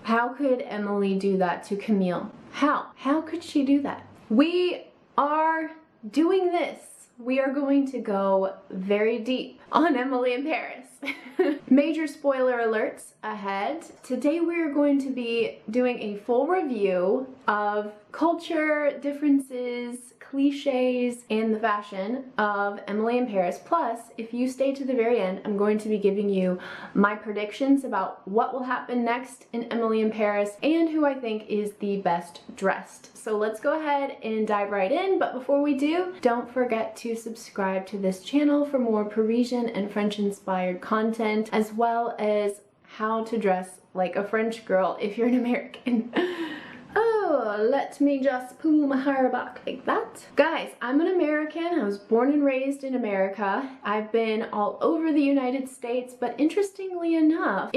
How could Emily do that to Camille? How could she do that? We are doing this. We are going to go very deep on Emily in Paris. Major spoiler alerts ahead. Today we're going to be doing a full review of culture differences, cliches, and the fashion of Emily in Paris. Plus, if you stay to the very end, I'm going to be giving you my predictions about what will happen next in Emily in Paris and who I think is the best dressed. So let's go ahead and dive right in, but before we do, don't forget to subscribe to this channel for more Parisian and French-inspired content, as well as how to dress like a French girl if you're an American. Oh, let me just pull my hair back like that. Guys, I'm an American. I was born and raised in America. I've been all over the United States, but interestingly enough,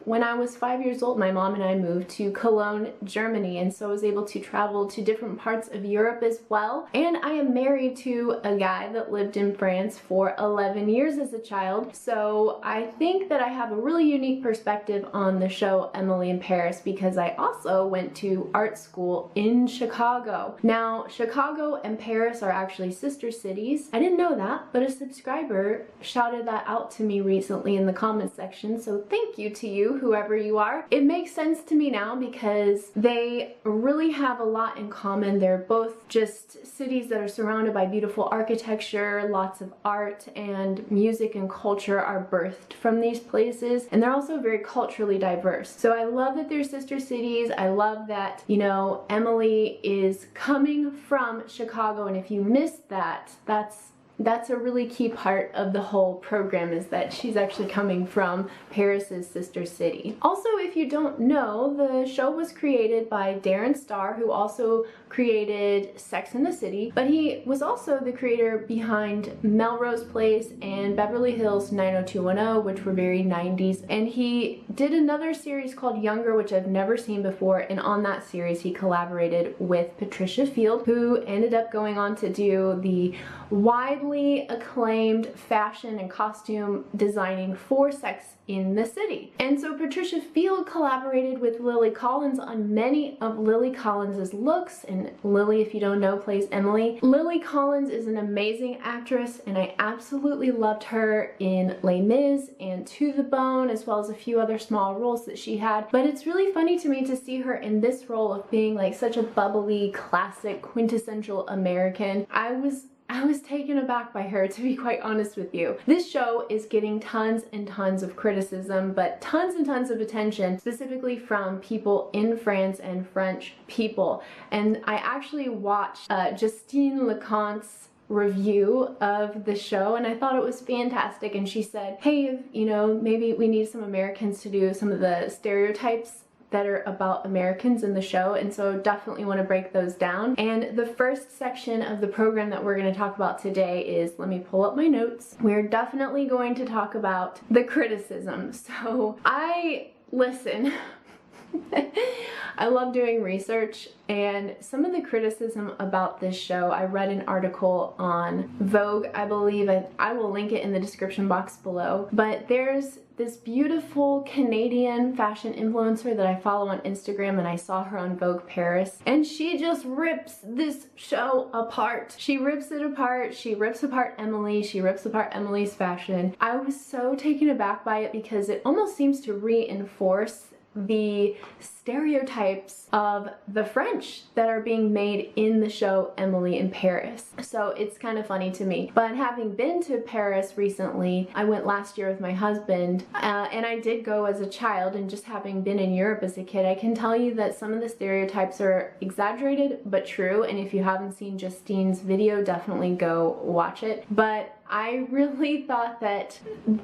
when I was 5 years old, my mom and I moved to Cologne, Germany, and so I was able to travel to different parts of Europe as well. And I am married to a guy that lived in France for 11 years as a child, so I think that I have a really unique perspective on the show Emily in Paris because I also went to art school in Chicago. Now, Chicago and Paris are actually sister cities. I didn't know that, but a subscriber shouted that out to me recently in the comments section, so thank you to you, whoever you are. It makes sense to me now because they really have a lot in common. They're both just cities that are surrounded by beautiful architecture, lots of art, and music and culture are birthed from these places, and they're also very culturally diverse. So I love that they're sister cities. I love that, you know, Emily is coming from Chicago, and if you missed that, that's a really key part of the whole program, is that she's actually coming from Paris's sister city. Also, if you don't know, the show was created by Darren Star, who also created Sex and the City, but he was also the creator behind Melrose Place and Beverly Hills 90210, which were very 90s. And he did another series called Younger, which I've never seen before, and on that series he collaborated with Patricia Field, who ended up going on to do the widely acclaimed fashion and costume designing for Sex in the City. And so Patricia Field collaborated with Lily Collins on many of Lily Collins's looks, and Lily, if you don't know, plays Emily. Lily Collins is an amazing actress, and I absolutely loved her in Les Mis and To the Bone, as well as a few other small roles that she had. But it's really funny to me to see her in this role of being like such a bubbly, classic, quintessential American. I was taken aback by her, to be quite honest with you. This show is getting tons and tons of criticism, but tons and tons of attention, specifically from people in France and French people. And I actually watched Justine Leconte's review of the show, and I thought it was fantastic. And she said, hey, you know, maybe we need some Americans to do some of the stereotypes that are about Americans in the show, and so definitely want to break those down. And the first section of the program that we're going to talk about today is, let me pull up my notes. We're definitely going to talk about the criticism. So listen, I love doing research, and some of the criticism about this show, I read an article on Vogue, I believe. I will link it in the description box below, but there's this beautiful Canadian fashion influencer that I follow on Instagram, and I saw her on Vogue Paris, and she just rips this show apart. She rips it apart. She rips apart Emily. She rips apart Emily's fashion. I was so taken aback by it because it almost seems to reinforce the stereotypes of the French that are being made in the show Emily in Paris. So it's kind of funny to me. But having been to Paris recently, I went last year with my husband, and I did go as a child, and just having been in Europe as a kid, I can tell you that some of the stereotypes are exaggerated but true, and if you haven't seen Justine's video, definitely go watch it. But I really thought that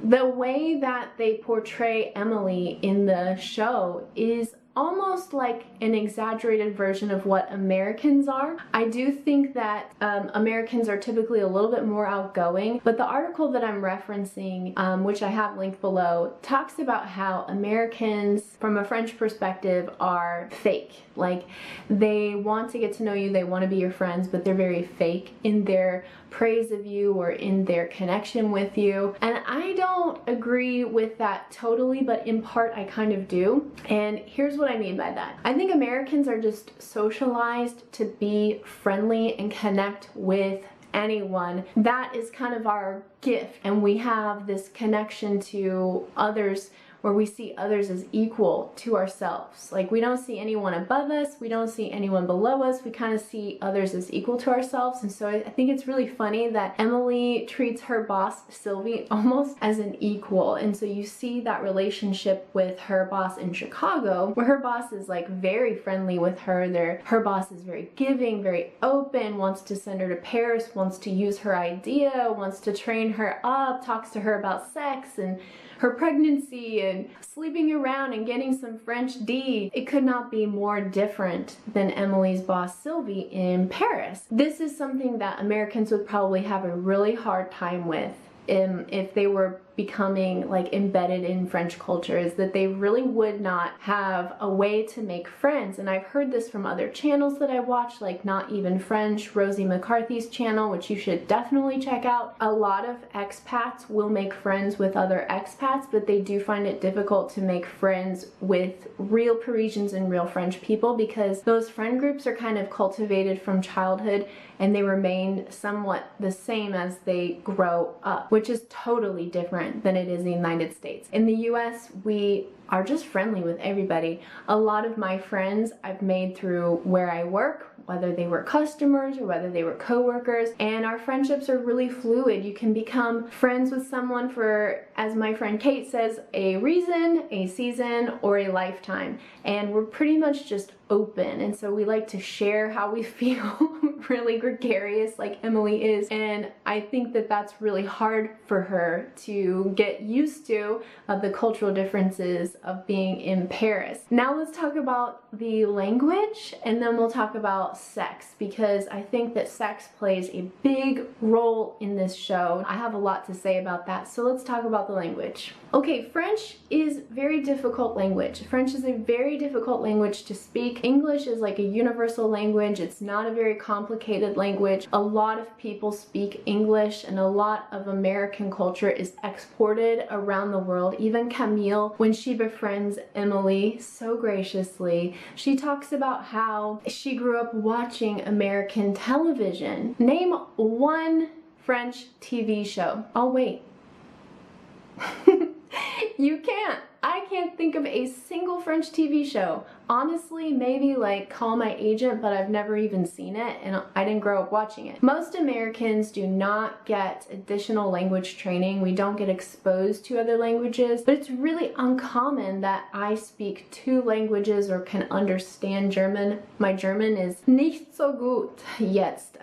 the way that they portray Emily in the show is almost like an exaggerated version of what Americans are. I do think that Americans are typically a little bit more outgoing, but the article that I'm referencing, which I have linked below, talks about how Americans, from a French perspective, are fake. Like, they want to get to know you, they want to be your friends, but they're very fake in their praise of you or in their connection with you. And I don't agree with that totally, but in part I kind of do. And here's what I mean by that. I think Americans are just socialized to be friendly and connect with anyone. That is kind of our gift, and we have this connection to others where we see others as equal to ourselves. Like, we don't see anyone above us, we don't see anyone below us, we kind of see others as equal to ourselves. And so I think it's really funny that Emily treats her boss, Sylvie, almost as an equal. And so you see that relationship with her boss in Chicago, where her boss is like very friendly with her. Her boss is very giving, very open, wants to send her to Paris, wants to use her idea, wants to train her up, talks to her about sex and her pregnancy and sleeping around and getting some French D. It could not be more different than Emily's boss Sylvie in Paris. This is something that Americans would probably have a really hard time with if they were becoming like embedded in French culture, is that they really would not have a way to make friends. And I've heard this from other channels that I watch, like Not Even French, Rosie McCarthy's channel, which you should definitely check out. A lot of expats will make friends with other expats, but they do find it difficult to make friends with real Parisians and real French people, because those friend groups are kind of cultivated from childhood and they remain somewhat the same as they grow up, which is totally different than it is in the United States. In the US, we are just friendly with everybody. A lot of my friends I've made through where I work, whether they were customers or whether they were co-workers, and our friendships are really fluid. You can become friends with someone for, as my friend Kate says, a reason, a season, or a lifetime. And we're pretty much just open, and so we like to share how we feel, really gregarious like Emily is, and I think that that's really hard for her to get used to, the cultural differences of being in Paris. Now let's talk about the language, and then we'll talk about sex, because I think that sex plays a big role in this show. I have a lot to say about that, so let's talk about the language. Okay, French is very difficult language. French is a very difficult language to speak. English is like a universal language. It's not a very complicated language. A lot of people speak English, and a lot of American culture is exported around the world. Even Camille, when she befriends Emily so graciously, she talks about how she grew up watching American television. Name one French TV show. Oh, wait. You can't. I can't think of a single French TV show. Honestly, maybe like Call My Agent, but I've never even seen it, and I didn't grow up watching it. Most Americans do not get additional language training. We don't get exposed to other languages, but it's really uncommon that I speak 2 languages or can understand German. My German is nicht so gut jetzt,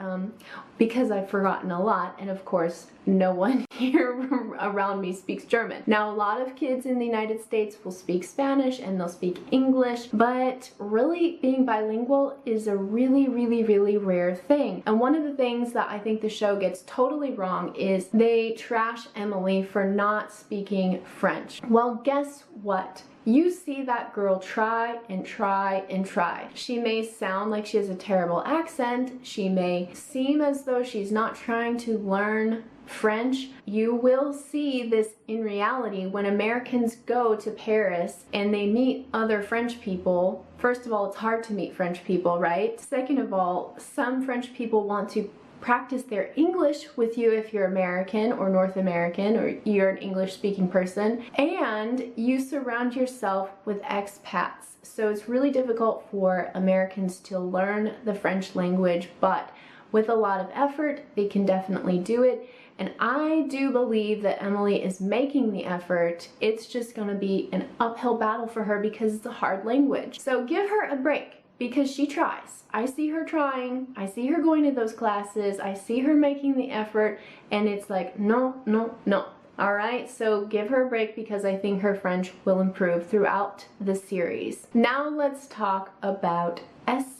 because I've forgotten a lot, and of course, no one here around me speaks German. Now, a lot of kids in the United States will speak Spanish and they'll speak English, but really being bilingual is a really, really, really rare thing. And one of the things that I think the show gets totally wrong is they trash Emily for not speaking French. Well, guess what? You see that girl try and try and try. She may sound like she has a terrible accent. She may seem as though she's not trying to learn French. You will see this in reality when Americans go to Paris and they meet other French people. First of all, it's hard to meet French people, right? Second of all, some French people want to practice their English with you if you're American or North American or you're an English-speaking person, and you surround yourself with expats. So it's really difficult for Americans to learn the French language, but with a lot of effort, they can definitely do it. And I do believe that Emily is making the effort. It's just going to be an uphill battle for her because it's a hard language. So give her a break, because she tries. I see her trying, I see her going to those classes, I see her making the effort, and it's like, no, no, no. Alright, so give her a break because I think her French will improve throughout the series. Now let's talk about sex.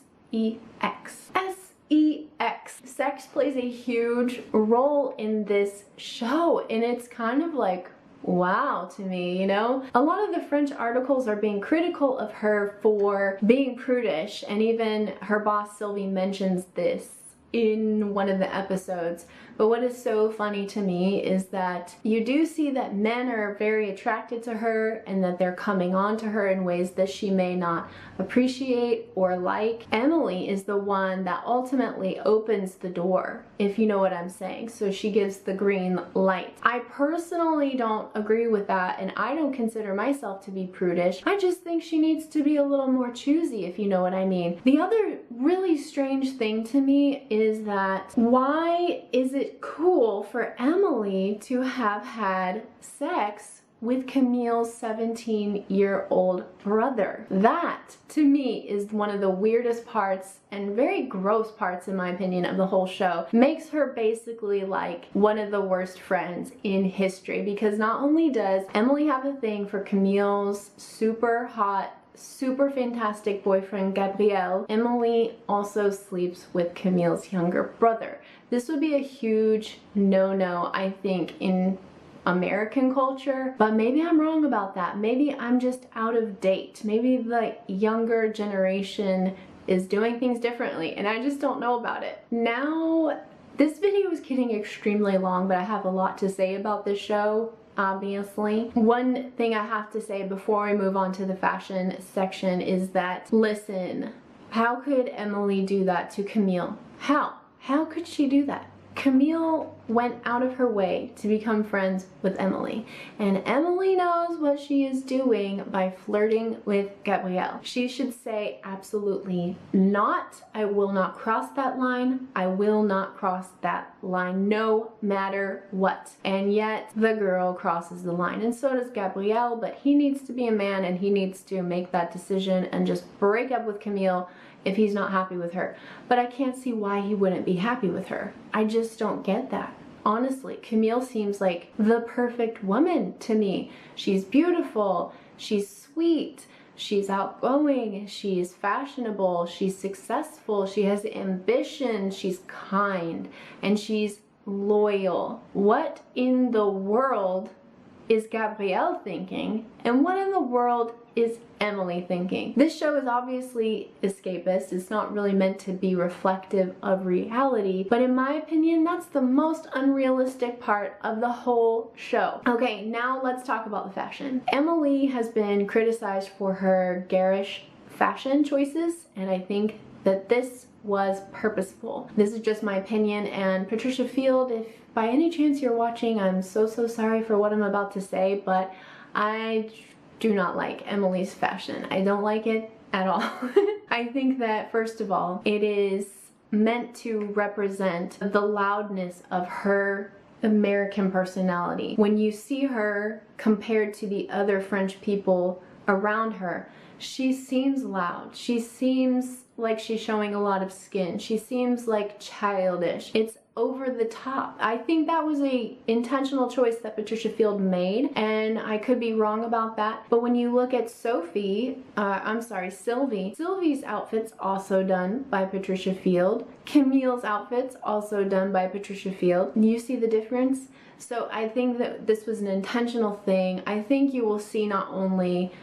Sex. Sex plays a huge role in this show, and it's kind of like, wow to me, you know? A lot of the French articles are being critical of her for being prudish, and even her boss Sylvie mentions this in one of the episodes. But what is so funny to me is that you do see that men are very attracted to her and that they're coming on to her in ways that she may not appreciate or like. Emily is the one that ultimately opens the door, if you know what I'm saying. So she gives the green light. I personally don't agree with that, and I don't consider myself to be prudish. I just think she needs to be a little more choosy, if you know what I mean. The other really strange thing to me is that why is it cool for Emily to have had sex with Camille's 17-year-old brother? That, to me, is one of the weirdest parts and very gross parts, in my opinion, of the whole show. Makes her basically like one of the worst friends in history, because not only does Emily have a thing for Camille's super hot, super fantastic boyfriend Gabriel, Emily also sleeps with Camille's younger brother. This would be a huge no-no, I think, in American culture, but maybe I'm wrong about that. Maybe I'm just out of date. Maybe the younger generation is doing things differently and I just don't know about it. Now, this video is getting extremely long, but I have a lot to say about this show. Obviously. One thing I have to say before we move on to the fashion section is that, listen, how could Emily do that to Camille? How could she do that? Camille went out of her way to become friends with Emily, and Emily knows what she is doing by flirting with Gabrielle. She should say absolutely not. I will not cross that line. I will not cross that line no matter what. And yet the girl crosses the line, and so does Gabrielle, but he needs to be a man and he needs to make that decision and just break up with Camille if he's not happy with her. But I can't see why he wouldn't be happy with her. I just don't get that. Honestly, Camille seems like the perfect woman to me. She's beautiful, she's sweet, she's outgoing, she's fashionable, she's successful, she has ambition, she's kind, and she's loyal. What in the world is Gabrielle thinking? And what in the world is Emily thinking? This show is obviously escapist. It's not really meant to be reflective of reality, but in my opinion, that's the most unrealistic part of the whole show. Okay, now let's talk about the fashion. Emily has been criticized for her garish fashion choices, and I think that this was purposeful. This is just my opinion, and Patricia Field, if by any chance you're watching, I'm so sorry for what I'm about to say, but I do not like Emily's fashion. I don't like it at all. I think that, first of all, it is meant to represent the loudness of her American personality. When you see her compared to the other French people around her, she seems loud. She seems like she's showing a lot of skin. She seems like childish. It's over the top. I think that was a intentional choice that Patricia Field made, and I could be wrong about that. But when you look at Sylvie's outfit's also done by Patricia Field. Camille's outfit's also done by Patricia Field. You see the difference? So I think that this was an intentional thing. I think you will see not only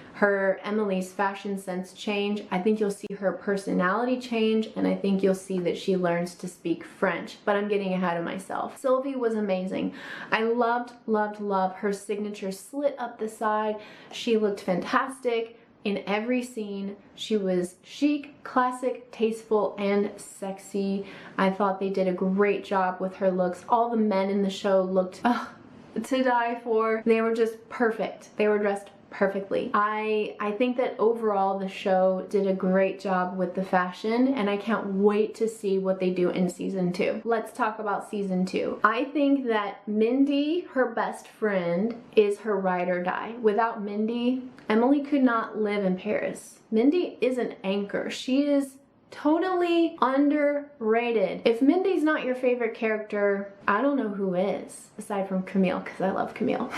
Emily's fashion sense change, I think you'll see her personality change, and I think you'll see that she learns to speak French. But I'm getting ahead of myself. Sylvie was amazing. I loved her signature slit up the side. She looked fantastic in every scene. She was chic, classic, tasteful, and sexy. I thought they did a great job with her looks. All the men in the show looked to die for. They were just perfect. They were dressed perfectly. I think that overall the show did a great job with the fashion, and I can't wait to see what they do in season 2. Let's talk about season 2. I think that Mindy, her best friend, is her ride or die. Without Mindy, Emily could not live in Paris. Mindy is an anchor. She is Totally underrated. If Mindy's not your favorite character, I don't know who is, aside from Camille, because I love Camille.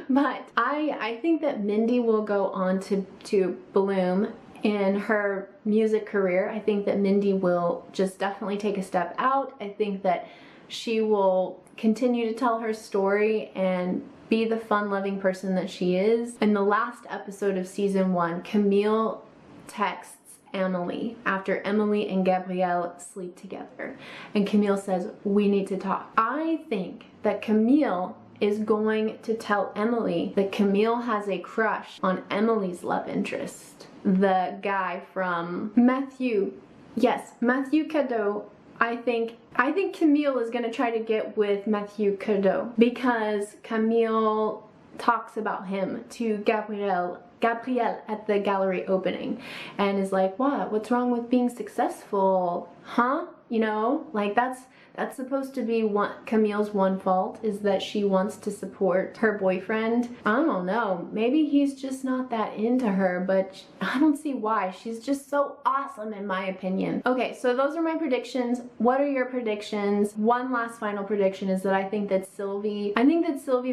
But I think that Mindy will go on to bloom in her music career. I think that Mindy will just definitely take a step out. I think that she will continue to tell her story and be the fun-loving person that she is. In the last episode of season 1, Camille texts Emily after Emily and Gabrielle sleep together, and Camille says, we need to talk. I think that Camille is going to tell Emily that Camille has a crush on Emily's love interest, the guy from Matthew. Yes, Matthew Cadeau. I think Camille is going to try to get with Matthew Cadeau because Camille talks about him to Gabrielle at the gallery opening and is like, what's wrong with being successful, huh? You know, like that's supposed to be Camille's one fault, is that she wants to support her boyfriend. I don't know, maybe he's just not that into her, but I don't see why. She's just so awesome in my opinion. Okay, so those are my predictions. What are your predictions? One last final prediction is that I think that Sylvie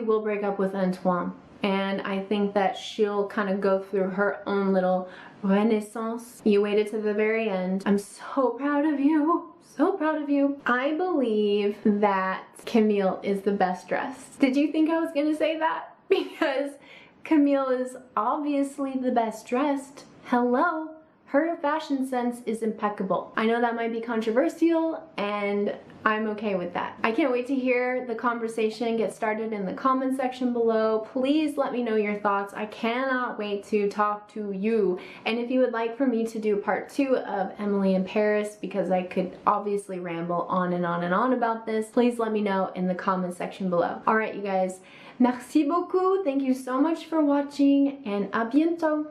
will break up with Antoine. And I think that she'll kind of go through her own little renaissance. You waited to the very end. I'm so proud of you. So proud of you. I believe that Camille is the best dressed. Did you think I was gonna say that? Because Camille is obviously the best dressed. Hello. Her fashion sense is impeccable. I know that might be controversial, and I'm okay with that. I can't wait to hear the conversation get started in the comment section below. Please let me know your thoughts. I cannot wait to talk to you. And if you would like for me to do part 2 of Emily in Paris, because I could obviously ramble on and on and on about this, please let me know in the comment section below. All right, you guys. Merci beaucoup. Thank you so much for watching, and à bientôt.